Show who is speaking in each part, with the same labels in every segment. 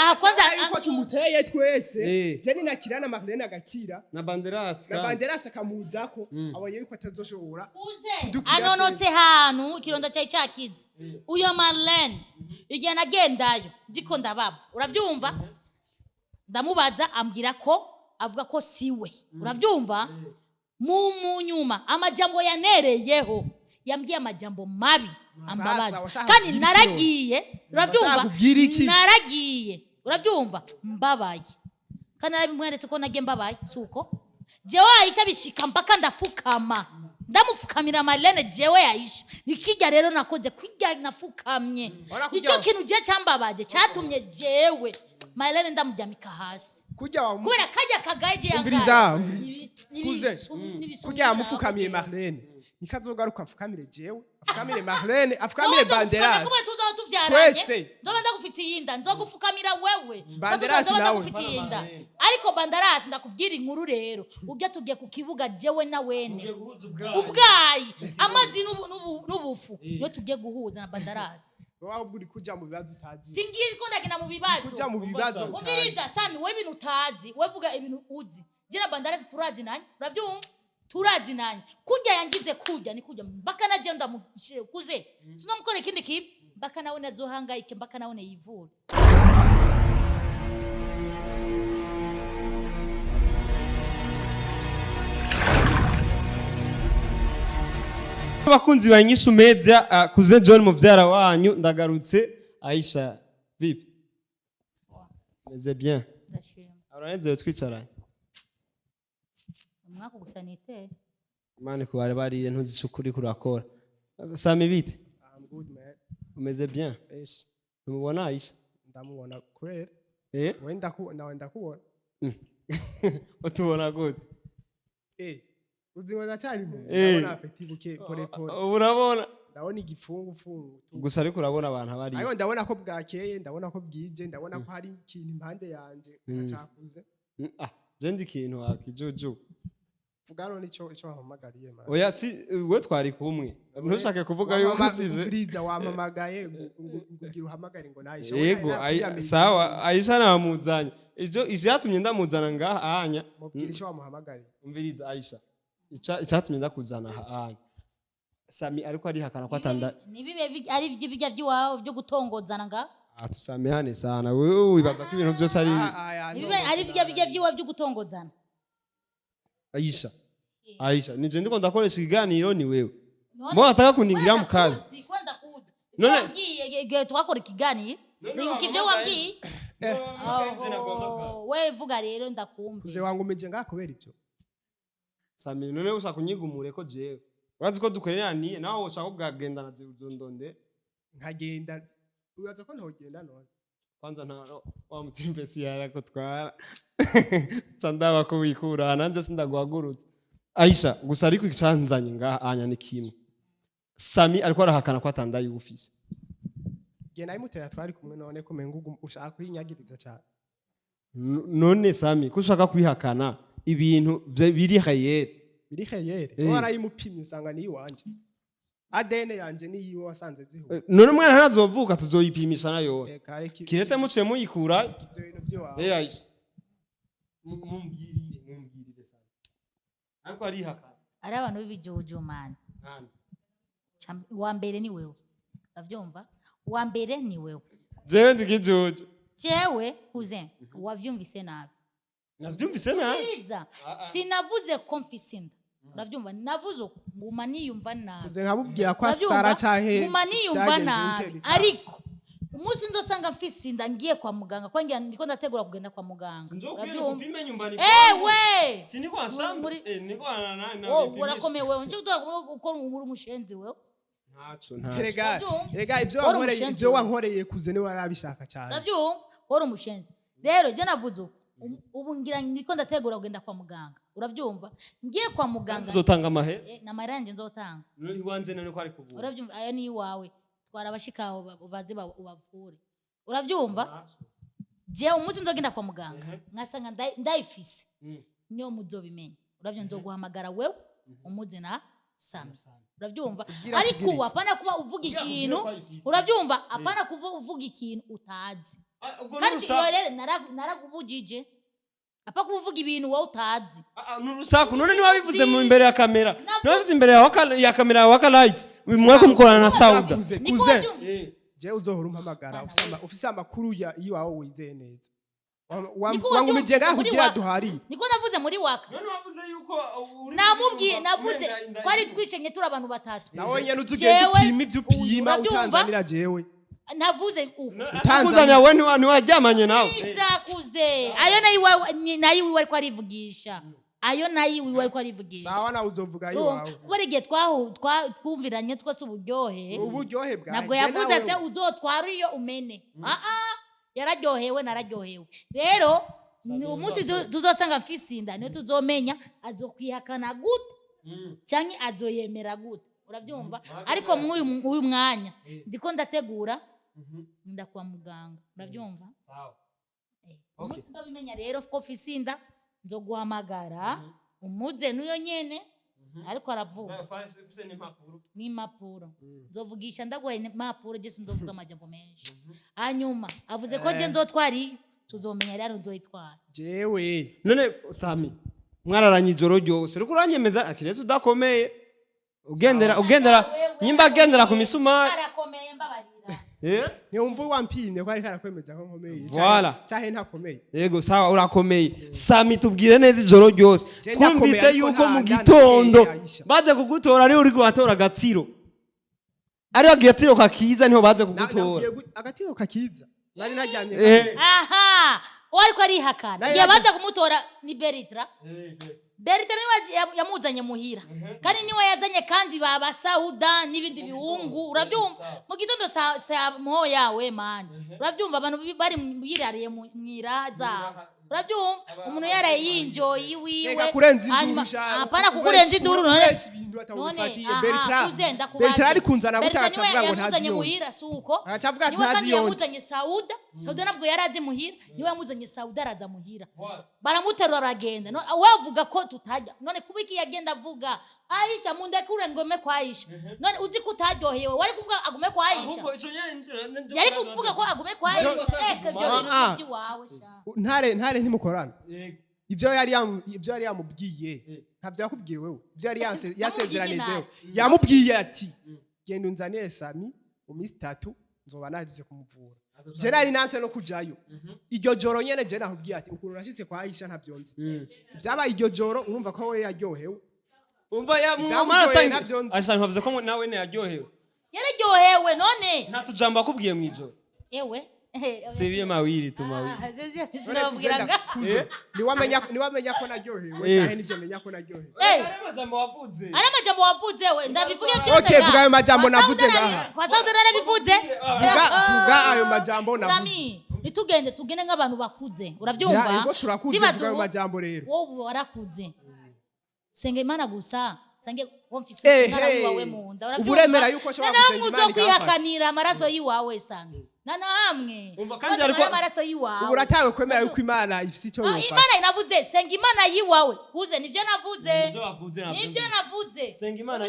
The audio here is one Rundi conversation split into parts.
Speaker 1: aha kwanza
Speaker 2: yuko tumuteye twese je ni nakirana Marlene agakira
Speaker 3: na Banderas
Speaker 2: akamuzako abonye yuko atazoshobora
Speaker 1: anonotse hanu kironda cyayi cyakize uyo Marlene igihe nagendayo ndiko ndababa uravyumva ndamubaza ambwira ko avuga ko siwe uravyumva mu nyuma amajambo yanereyeho yambwiye amajambo mabi ambabaza kandi naragiye uravyumva naragiye uravyumva mbabaye kandi narabimweretse ko nagiye mbabaye suko jewe Aisha bishika mpaka ndafukama ndamufukamira Marlene jewe Aisha nikijya rero nakoze kwijya nafukamye icyo kintu je cyambabaje cyatumye jewe Marlene ndamujyamika hasi kubera kajya kagaje
Speaker 2: yangara kujya amufukamiye Marlene nikazogaruka afukamire jewe afukamire Marlene afukamire Banderas
Speaker 1: twese nzoba ndagufitiye inda nzogufukamira wewe
Speaker 2: Banderas nawe
Speaker 1: ariko Banderas ndakubwira inkuru rero ujya tugiye ku kibuga jewe na wene ubwayi amazi n'ubufu yo tugiye guhuza na Banderas
Speaker 2: waho buri kuja mu bibazo utazi
Speaker 1: singiye ko ndagina mu bibazo
Speaker 2: kuja mu bibazo
Speaker 1: umviriza Sami we ibintu utazi we vuga ibintu uzi jira Banderas turazi nani uravyumva turazi nani kujya yangize kujya ni kujya mpaka naje ndamushire kuze sinomukore ikindi kibi mpaka nawe nazohangayike mpaka nawe yivura
Speaker 3: abakunzi ba INYISHU Media kuze John muvyara wanyu ndagarutse Aisha vipi meze bien
Speaker 1: ndashima
Speaker 3: araneze twicaranye
Speaker 1: mwako gusanite
Speaker 3: mane ko bari bariye ntuzi cukuri kurakora Sammy bite
Speaker 2: I'm good man
Speaker 3: umeze bien
Speaker 2: yes
Speaker 3: umubona Aisha
Speaker 2: ndamubona kwera wenda kubona
Speaker 3: utubona gute
Speaker 2: uzibona cyari mu ndabona apeti buke pole pole
Speaker 3: urabona
Speaker 2: ndabona igifungu
Speaker 3: gusa ariko urabona abantu abari
Speaker 2: ayo ndabona ko bwakeye ndabona ko bwije ndabona ko hari ikintu impande yanje cyakuze
Speaker 3: je ndi ikintu akijuju
Speaker 2: vugano nico wampamagariye man
Speaker 3: oya si we twari kumwe ntushake kuvuga yuko size
Speaker 2: uriza wampamagaye ngugira uhamagare ngo Aisha
Speaker 3: yego sawa Aisha namuzanye ivyo yatumye ndamuzana ngaha ahanya
Speaker 2: mubwira ico wamuhamagariye
Speaker 3: umviriza Aisha icyatumye ndakuzana ahanya Sammy ariko ari hakana ko atanda
Speaker 1: nibibe ari bijya by'iwawe byo gutongozana nga
Speaker 3: tusamehane sana wewe wibaza ko ibintu byose ari
Speaker 1: nibibe ari bijya by'iwawe byo gutongozana
Speaker 3: Aisha nije ndiko ndakoresha ikiganiro ni wewe mbona ataka kuningira mu kazi
Speaker 1: none ngiye twakora ikiganiro ukivyo wambwiye wewe vuga rero ndakumva
Speaker 2: uze wangu meje ngakobera ibyo
Speaker 3: Sammy none ushaka kunyigumure ko jewe urazi ko dukorera niye nawe ushaka kugagenda na uzondonde
Speaker 2: nkagenda uyaza ko ntogenda none
Speaker 3: kwanza nta wa mutimbesi yarako twara candaba ko wikura nanje sindaguhagurutse Aisha gusa ariko icanzanye ngaha anya ni kimwe Sammy ariko arahakana ko atanda y'ufise
Speaker 2: genda imutera twari kumwe none ko mengugu ushaka kwinyagiriza cyane
Speaker 3: none Sammy kushaka kwihakana ibintu biri hayere
Speaker 2: warayimupimye usanga ni iwanje ADN yanje ni yiwe wasanze ziho
Speaker 3: none mwana ntazovuka tuzoyipimisha nayo kiretse muciye muyikura
Speaker 2: ivyo bintu byo
Speaker 3: Aisha mumbwirire sana ariko ari hakana
Speaker 1: ari abantu b'ibijuju man wa mbere ni wewe uravyumva wa mbere ni wewe
Speaker 3: jewe ndikijuju
Speaker 1: jewe cousin wavyumvise nabi
Speaker 3: navyumvise nabi
Speaker 1: sinavuze confising uravyumva navuze nguma niyumva nabi
Speaker 2: kuze nkabubwira kwa Sara cyahe
Speaker 1: nguma niyumva nabi ariko umunsi ndosanga mfisinda ngiye kwa muganga kwangira ndiko ndategura kugenda kwa muganga
Speaker 3: uravyumva
Speaker 1: we
Speaker 3: siniko ashamba niko
Speaker 1: urakomeye wewe nje uko uri umushenzi wewe
Speaker 2: Rega ibyo wankoreye kuze ni warabishaka cyane
Speaker 1: uravyumva uri umushenzi rero je navuze ubu ngira niko ndategura kugenda kwa muganga uravyumva ngiye kwa muganga
Speaker 3: uzotanga amahe
Speaker 1: na maranje nzotanga
Speaker 3: nuri wanje none ko ari kuvura
Speaker 1: uravyumva aya ni wawe twara abashikaho baze ubavure uravyumva je umunsi nzogenda kwa muganga nkasanga ndayifise niyo muzobimenya uravyumva nzoguhamagara wewe umuze na Sammy uravyumva ariko apana kuba uvuga ikintu uravyumva apana kuva uvuga ikintu utazi
Speaker 3: ubwo
Speaker 1: kandi
Speaker 3: n'urusaku
Speaker 1: iyo rero naragubujije apa kuvuga ibintu wowe utazi
Speaker 3: n'urusaku none niba bivuze mu imbere ya kamera niba bivuze imbere ya kamera ya Wakalight mwako mukorana na Sauda
Speaker 2: kuze je uzohora umpamagara ufise amakuru ya iyo wawe wizeye neza wangumije ngaho kugira duharire
Speaker 1: niko navuze muri waka
Speaker 3: none wavuze yuko
Speaker 1: namubwiye navuze twari twicenye turi abantu batatu
Speaker 2: nawe nyene uzugiye gupima ivyo upima utanzanira jewe
Speaker 1: navuze uko
Speaker 3: Tanzania we ntiwajyamanye nawe
Speaker 1: izakuze ayo nayo iwe ariko arivugisha ayo nayo iwe ariko arivugisha
Speaker 2: sawa nawe uzovuga iwawe
Speaker 1: kubera igihe twumviranye twese uburyohe
Speaker 2: uburyohe bwawe
Speaker 1: nabwo yavuze se uzotwara iyo umene yararyohewe nararyohewe rero umunsi tuzosanga mfisinda niyo tuzomenya azokwihakana gute cyangwa azoyemera gute urabyumva ariko mw'uyu mwanya ndiko ndategura nda kwa muganga urabyumva umunsi ndabimenya rero ko fisinda nzoguhamagara umuze n'uyo nyene ariko aravuga n'impapuro nzovugisha ndaguhaye impapuro je sinzovuga amajambo menshi hanyuma avuze ko je nzotwari tuzomenya rero nzoyitwara
Speaker 2: jewe
Speaker 3: none Sami mwararanye ijoro ryose riko uranyemeza akiretse udakomeye ugendera nyimba agendera ku misumari
Speaker 1: arakomeye mbabarira
Speaker 2: ni umva wampimye ko ari karakwemeza ko nkomeye
Speaker 3: voilà
Speaker 2: cyahe ntakomeye
Speaker 3: yego sawa urakomeye Sami tubwire neza ijoro ryose twumvise yuko mu gitondo baje kugutora ari uri kubatora Gatsiro ari Gatsiro kakiza niho baje kugutora
Speaker 2: agatiro kakiza nari najyanye
Speaker 1: aha ariko arihakana igihe baje kumutora ni Beritra niwe yamuzanye muhira kandi niwe yazanye kandi baba Sauda n'ibindi bihungu urabyumva mu gitondo mo yawe mani urabyumva abantu bari birariye mwiraza urabyumva umuntu yaraye yinjoyi wiwe apana kukurenza induru
Speaker 2: Beritra ari kunzana gutaca avuga ngo
Speaker 1: ntazi muhira suko
Speaker 2: acavuga
Speaker 1: niwe
Speaker 2: ntazi
Speaker 1: yamuzanye Sauda nabwo yarazi muhira niwe yamuzanye Sauda araza muhira baramuterura baragenda wavuga ko tutajya none kubiki yagenda avuga Aisha mundekure ngome kwa Aisha none uzi ko utaryohewe wari kuvuga agume kwa Aisha yari kuvuga ko agume kwa Aisha
Speaker 2: ntare ntimukorana ibyo yari yamubwiye ntabyo yakubwiye wewe ibyo yari yasezeranije yamubwiye ati genda unzanire Sami mu minsi 3 nzoba nagize kumuvura je nari nanse no kujayo iryo joro nyene je nahubwiye ati ukuntu nashitse kwa Aisha ntavyonze byaba iryo joro urumva ko we yaryohewe
Speaker 3: umva ya mwarasanga ashaka bavuze ko nawe ne yaryohewe
Speaker 1: yararyohewe none
Speaker 3: nta tujambo akubwiye mu ijoro
Speaker 1: ewe
Speaker 3: tibiye mawiri tumawiri
Speaker 1: sinabwiranga
Speaker 2: niwamenya ko naryohewe cyane nije menya ko naryohewe
Speaker 3: ari amajambo wavuze
Speaker 1: we ndabivuge byose
Speaker 2: okay vuga ayo majambo navuze ngaha
Speaker 1: kwa Sauda narabivuze
Speaker 2: vuga ayo majambo navuze
Speaker 1: Sami tugende nk'abantu bakuze urabyumva
Speaker 2: yego turakuze vuga ayo majambo rero
Speaker 1: wowe warakuze senge Imana gusa sange konfise narawe mu nda urabyumva
Speaker 2: uburemera yuko shobora gusenga Imana
Speaker 1: kwihakanira amaraso yiwawe sange namwe
Speaker 3: kandi ariko
Speaker 1: amaraso yiwawe
Speaker 2: uburatawe kwemera yuko Imana ifise icyo yofasha
Speaker 1: Imana inavuze senga Imana yiwawe kuze nivyo navuze
Speaker 3: nivyo
Speaker 1: navuze
Speaker 3: senga Imana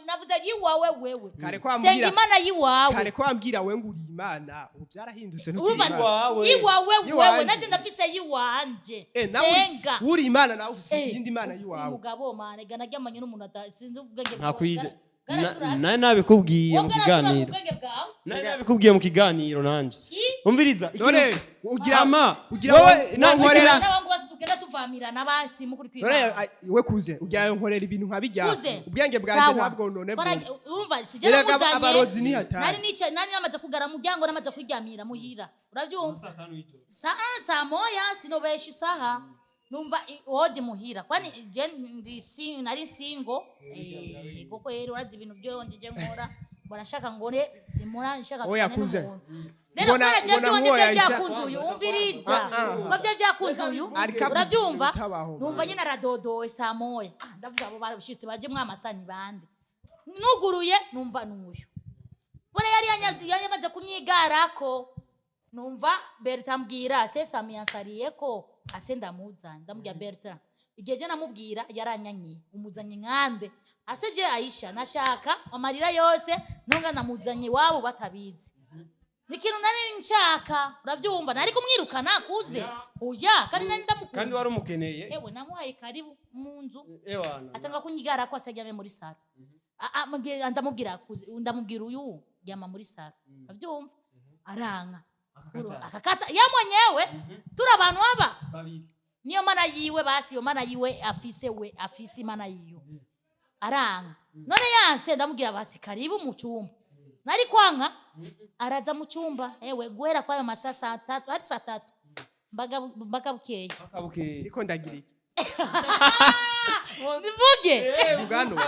Speaker 1: navuze yiwawe wewe
Speaker 2: senga
Speaker 1: Imana yiwawe
Speaker 2: kare ko ambwira we nguri Imana ubu byarahindutse no
Speaker 1: yiwawe wewe nati ndafise yiwanje
Speaker 2: senga uri Imana nawe ufise iyindi Imana yiwawe
Speaker 1: umugabo mane gana ryamanye n'umuntu atasinze ubwenge
Speaker 3: nakwije nabikubwiye mu kiganiro nabikubwiye mu kiganiro nanje umviriza
Speaker 2: none ugira
Speaker 3: wowe
Speaker 2: nankorera
Speaker 1: n'abantu bose tugenda tuvamirana basi mu kuri kwira
Speaker 2: we kuze ugira nkorera ibintu nkabijya ubwenge bwanje ntabwo none bwo
Speaker 1: urumva sijera muzanye
Speaker 2: abarozi ni hatari
Speaker 1: nari namaze kugara mu muryango namaze kwiryamira muhira urabyumva saa moya sinobeshi isaha numva oje muhira kwani je nari singo koko rero urazi ibintu byo nje nkora barashaka ngone simura nshaka
Speaker 2: oya kuze
Speaker 1: rero kwara byakunzuye umviriza ko byakunzuye urabyumva numva nyine aradodowe saa moya ndavuga abo barabishitse baje mwamasani bande nuguruye numva nuyo bore yari yamaze kunyigarako numva Berta ambwira se Sami yansariye ko ase ndamuzana ndamubwira Berta igihe je namubwira yaranyanyiye umuzanye nkande ase je Aisha nashaka amarira yose nonga namuzanye wabo batabizi nikintu nari nshaka uravyumva nari kumwirukana kuze oya kandi nari ndamukunda
Speaker 3: kandi wari umukeneye
Speaker 1: ewe namuhaye karibu mu nzu
Speaker 3: ewana
Speaker 1: atanga kunyigara ko asajyame muri saro ndamubwira kuze ndamubwira uyu yama muri saro uravyumva aranka akakata ya mwenyewe turi abantu aba
Speaker 3: babiri
Speaker 1: niyo mana yiwe basi yo mana yiwe afise imana yiyo aranka none yanse ndamubwira basi karibu mu cyumba nari kwanka araza mu cyumba ewe guhera kwa ayo masaa 3 hadi saa 3 mbaga bukeye
Speaker 2: niko ndagira iki
Speaker 1: nivuge
Speaker 2: vugano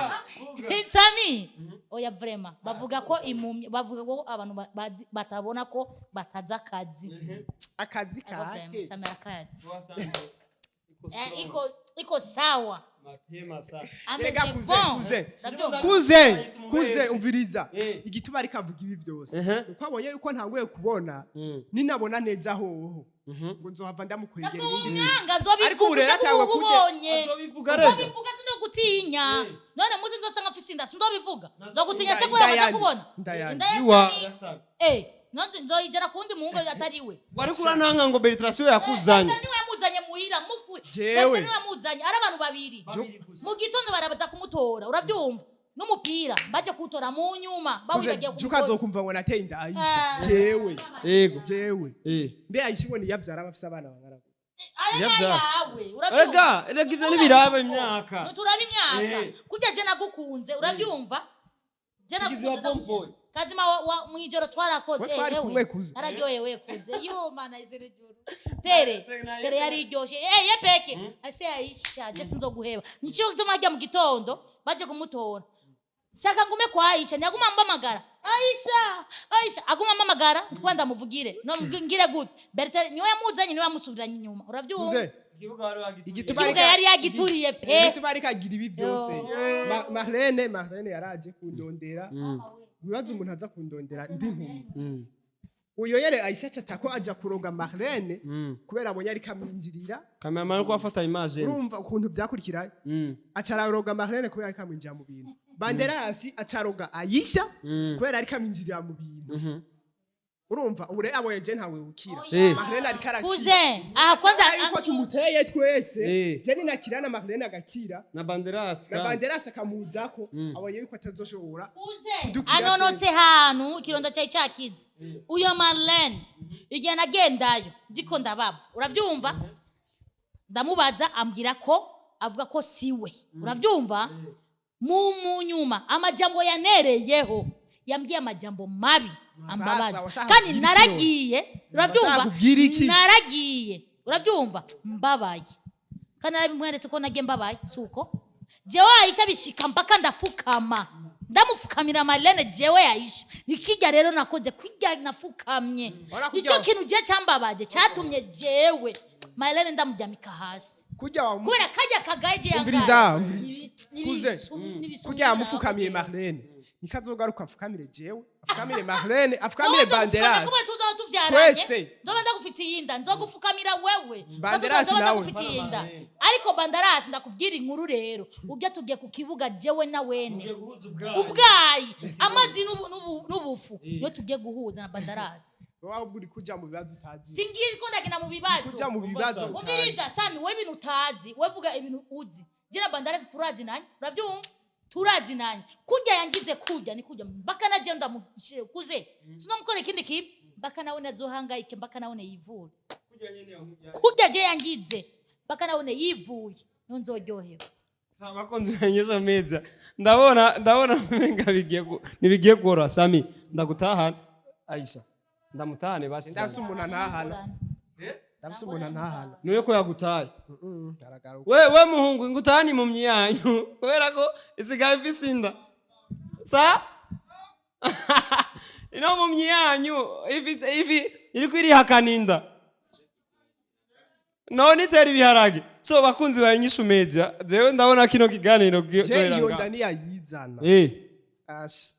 Speaker 1: Sammy oya vraiment bavuga ko impumyi bavuga ko abantu batabona ko bataza akazi
Speaker 2: kake
Speaker 1: Sammy akazi iko sawa
Speaker 3: mapema sana
Speaker 2: rega kuze umviriza igituma ari kavuga ibi byose uko abonye yuko ntangoye kubona ninabona neza hoho ngo nzohava ndamukwegera
Speaker 1: nyanga nzobivuga nzobivuga sindo gutinya none muzi ndosanga afise inda sindo bivuga nzogutinya se kuri amaze kubona
Speaker 3: iwa
Speaker 1: nonze nzoyigera kundi muhungu atariwe
Speaker 3: wari kurananga ngo Bertrand yakuzanye
Speaker 1: niwe yamuzanye muhira mukuri
Speaker 2: jewe
Speaker 1: niwe yamuzanye ari abantu babiri mu gitondo barabaza kumutora urabyumva n'umupira baje kutora mu nyuma bawibagiye
Speaker 2: kumutora ukazokumva ngo nateye inda Aisha jewe
Speaker 3: yego
Speaker 2: jewe mbe Aisha ngo niyabyara abafise abana bangara
Speaker 1: yawe urabyumva
Speaker 3: rega ivyo nibiraba imyaka
Speaker 1: turaba imyaka kujya je nagukunze urabyumva je nagukunze kazima mwijoro twarakoze
Speaker 2: ewe
Speaker 1: araryohewe kuze yo mana izere joro tere yari iryoshe ye peke ase Aisha je sinzoguheba nico gituma mu gitondo baje kumutora shaka ngume kwa Aisha ntiyaguma mbamagara Aisha aguma mbamagara twanda muvugire no ngire gute Bertrand niwe yamuzanye niwe yamusubiranye inyuma urabyumva igituba yari yagituriye pe
Speaker 2: igituba ari kagira ibi byose Marlene yaraje kundondera wibaza umuntu aza kundondera ndi nkumi uyo yere Aisha cyatako aja kuroga Marlene kubera abonye ari kamwinjirira
Speaker 3: kamera ko afata image
Speaker 2: urumva ukuntu byakurikira acararoga Marlene kubera ari kamwinjira mu bintu Banderasi acaroga Aisha kubera ari kamwinjirira mu bintu urumva ubure abonye je ntawe ukira Marlene ari karakira
Speaker 1: kuze aha kwanza
Speaker 2: ariko tumuteye twese je ni nakirana Marlene agakira
Speaker 3: na Banderasi
Speaker 2: akamuzako abonye yuko atazoshobora
Speaker 1: kuze anonotse hanu kironda cyayi cyakize uyo Marlene igihe nagendayo ndiko ndababa uravyumva ndamubaza ambwira ko avuga ko siwe uravyumva mu nyuma amajambo yanereyeho yambwiye amajambo mabi ambabaza kandi naragiye uravyumva uravyumva mbabaye kandi narabimweretse ko nage mbabaye suko jewe Aisha bishika mpaka ndafukama ndamufukamira Marlene jewe Aisha nikijya rero nakoze kwijya nafukamye icyo kintu je cyambabaje cyatumye jewe Marlene ndamujyamika hasi kubera kajya kagaje
Speaker 2: yanga kuze kujya amufukamiye Marlene nikazogaruka afukamire jewe afukamire Marlene afukamire Banderasi
Speaker 1: twese nzoba ndagufitiye inda nzogufukamira wewe
Speaker 2: Banderasi nawe
Speaker 1: ariko Banderasi ndakubwira inkuru rero ujya tugiye ku kibuga jewe na wene ubwayi amazi n'ubufu yo tugiye guhuza na Banderasi
Speaker 2: wowe uri kuja mu bibazo utazi
Speaker 1: singiye ko ndagina mu bibazo
Speaker 2: kuja mu bibazo
Speaker 1: umiriza Sammy wewe ibintu utazi wevuga ibintu uzi jira Banderasi turazi nani uravyumva turazi nani kujya yangize kujya ni kujya mpaka nagenda kuze sinomukore ikindi kibi mpaka nawe nazohangayike mpaka nawe yivure kujya je yangize mpaka nawe yivuye nzoryohewe
Speaker 3: abakonzi banyesha meza ndabona menga nibigiye gora Sammy ndagutahana Aisha ndamutahane basi
Speaker 2: ndafise umuntu ntahana ndafise umuntu ntahana
Speaker 3: nuye ko yagutaye we muhungu ngutahani mu myiyanyu kubera ko isigaye ifise inda sa ino mu myiyanyu ifi iri kwirihakaninda none itera ibiharage so bakunzi ba INYISHU media jewe ndabona kino kiganiro
Speaker 2: giyoheranga iyo ndani yayizana ashi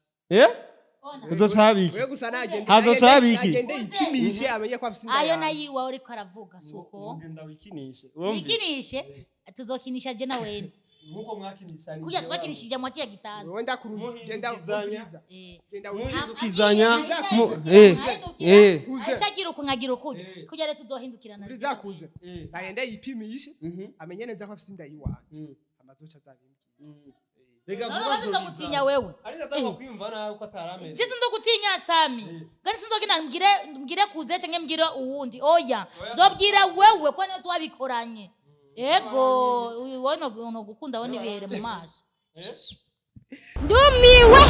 Speaker 3: uzocabiki
Speaker 2: wewe gusa nagende
Speaker 3: hazocabiki
Speaker 2: agende ikimishe amenye ko afise inda
Speaker 1: ayo nayiwa uri ko aravuga suko
Speaker 3: ugenda wikinishe
Speaker 1: wikinishe tuzokinisha je na wene
Speaker 3: nkuko mwakinishanye
Speaker 1: kuya twakinishije mwakiya gitanda
Speaker 2: wewe ndakurunzi genda ukuriza genda
Speaker 3: muhindukizanya
Speaker 1: aishagira uko nkagira ukuri kugira rero tuzohindukirana
Speaker 2: urizakuze bagende yipimishe amenye neza ko afite inda yiwanje amazoca azabimbwiye
Speaker 3: rega
Speaker 1: vuba nzogutinya wewe
Speaker 3: ariko atanga kwiyumva nawe uko atarameze
Speaker 1: nzi ndogutinya Sami kandi sindogina mbwire kuze cyangwa mbwire uwundi oya nzobwira wewe ko niyo twabikoranye ego wowe no gukunda wowe nibihere mu maso ndumiwe